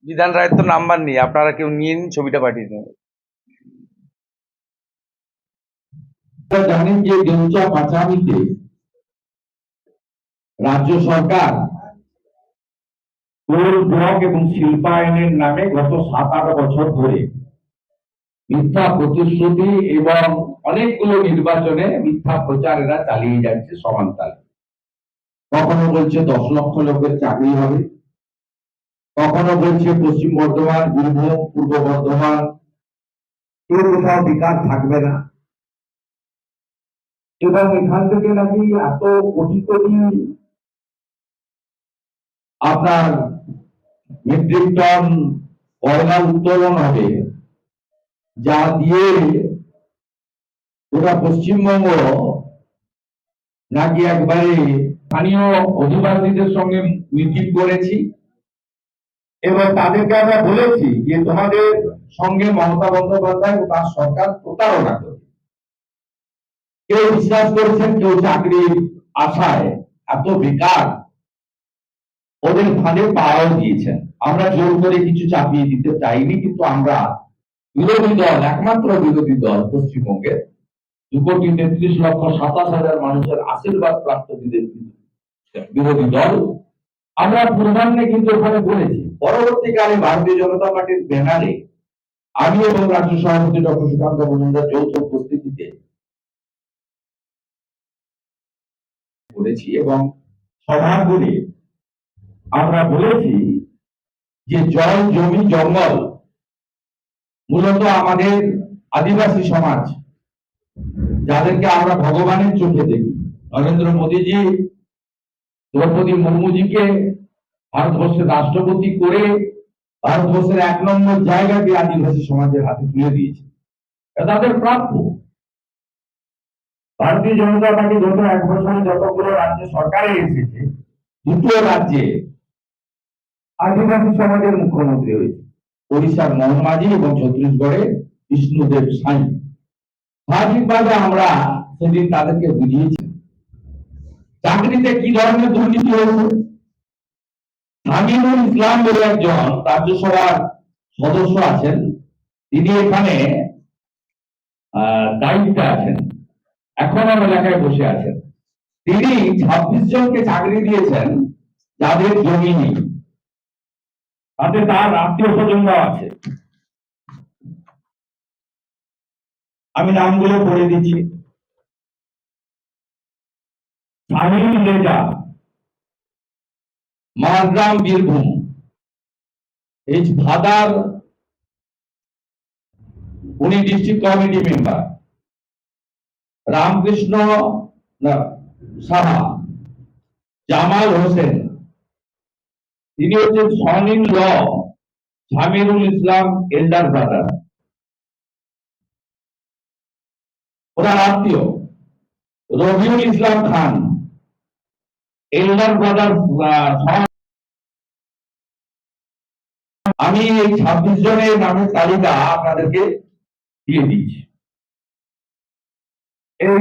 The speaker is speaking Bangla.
বিধান রায়ের তো নাম্বার নেই, আপনারা কেউ নিয়ে নিন, ছবিটা পাঠিয়ে দিন। জানেন যে দেউচা পাচামিতে রাজ্য সরকার টোল ব্লক এবং শিল্পায়নের নামে গত 7-8 বছর ধরে মিথ্যা প্রতিশ্রুতি এবং অনেকগুলো নির্বাচনে মিথ্যা প্রচার এরা চালিয়ে যাচ্ছে সমানতালে। কখনো বলছে 10 লক্ষ লোকের চাকরি হবে, কখনো বলছে পশ্চিম বর্ধমান, বীরভূম, পূর্ব বর্ধমান এর কোথাও বিকাশ থাকবে না, এবং এখান থেকে নাকি এত কোটি কোটি আপনার মেট্রিক টন কয়লা উত্তোলন হবে, যা দিয়ে গোটা পশ্চিমবঙ্গ নাকি একবারে স্থানীয় অধিবাসীদের সঙ্গে মিটিং করেছি এবং তাদেরকে আমরা বলেছি যে তোমাদের সঙ্গে মমতা বন্দ্যোপাধ্যায় ও তার সরকার প্রতারণা করে। কেউ বিশ্বাস করেছেন, কেউ চাকরির আশায় এত বেকার ওদের ফাঁদে পাওয়াও দিয়েছেন। আমরা জোর করে কিছু চাপিয়ে দিতে চাইনি, কিন্তু আমরা বিরোধী দল, একমাত্র বিরোধী দল পশ্চিমবঙ্গের 2,33,27,000 মানুষের আশীর্বাদ প্রাপ্ত বিরোধী দল, আমরা পূর্বাহ্নে কিন্তু ওখানে বলেছি। পরবর্তীকালে ভারতীয় জনতা পার্টির ব্যানারে আমি এবং রাজ্য সভাপতি ডক্টর সুকান্ত মজুমদার যৌথ উপস্থিতিতে করেছি এবং সভাগুলি আমরা বলেছি যে জল, জমি, জঙ্গল মূলত আমাদের আদিবাসী সমাজ, যাদেরকে আমরা ভগবানের চোখে দেখি। নরেন্দ্র মোদীজি দ্রৌপদী মুর্মুজিকে ভারতবর্ষের রাষ্ট্রপতি করে ভারতবর্ষের 1 নম্বর জায়গাকে আদিবাসী সমাজের হাতে তুলে দিয়েছে, তাদের প্রাপ্য। ভারতীয় জনতা পার্টি গত 1 বছরে যতগুলো রাজ্য সরকারে এসেছে, 2টো রাজ্যে আদিবাসী সমাজের মুখ্যমন্ত্রী হয়েছে, ওড়িশার মোহন মাঝি এবং ছত্তিশগড়ে বিষ্ণুদেব সাই। সামাজিকভাবে আমরা সেদিন তাদেরকে বুঝিয়েছি চাকরিতে কি ধরনের দুর্নীতি হয়েছে। আমিনুল ইসলাম বলে একজন রাজ্যসভার সদস্য আছেন, তিনি এখানে দায়িত্বে আছেন, এখন আমার এলাকায় বসে আছেন। তিনি 26 জনকে চাকরি দিয়েছেন যাদের জমি নেই, তাতে তার আত্মীয় স্বজনরাও আছে। আমি নামগুলো পড়ে দিচ্ছি। শাহিন রেজা, মারগ্রাম, বীরভূম, এই ভাদার, উনি district committee member. Ramkrishna Saha, Jamal Hossain, তিনি হচ্ছেন son in law Jamirul Islam elder brother, ওনার আত্মীয়। Rabiul Islam Khan, elder brother. আমি এই 26 জনের নামের তালিকা আপনাদেরকে দিয়ে দিচ্ছি। এই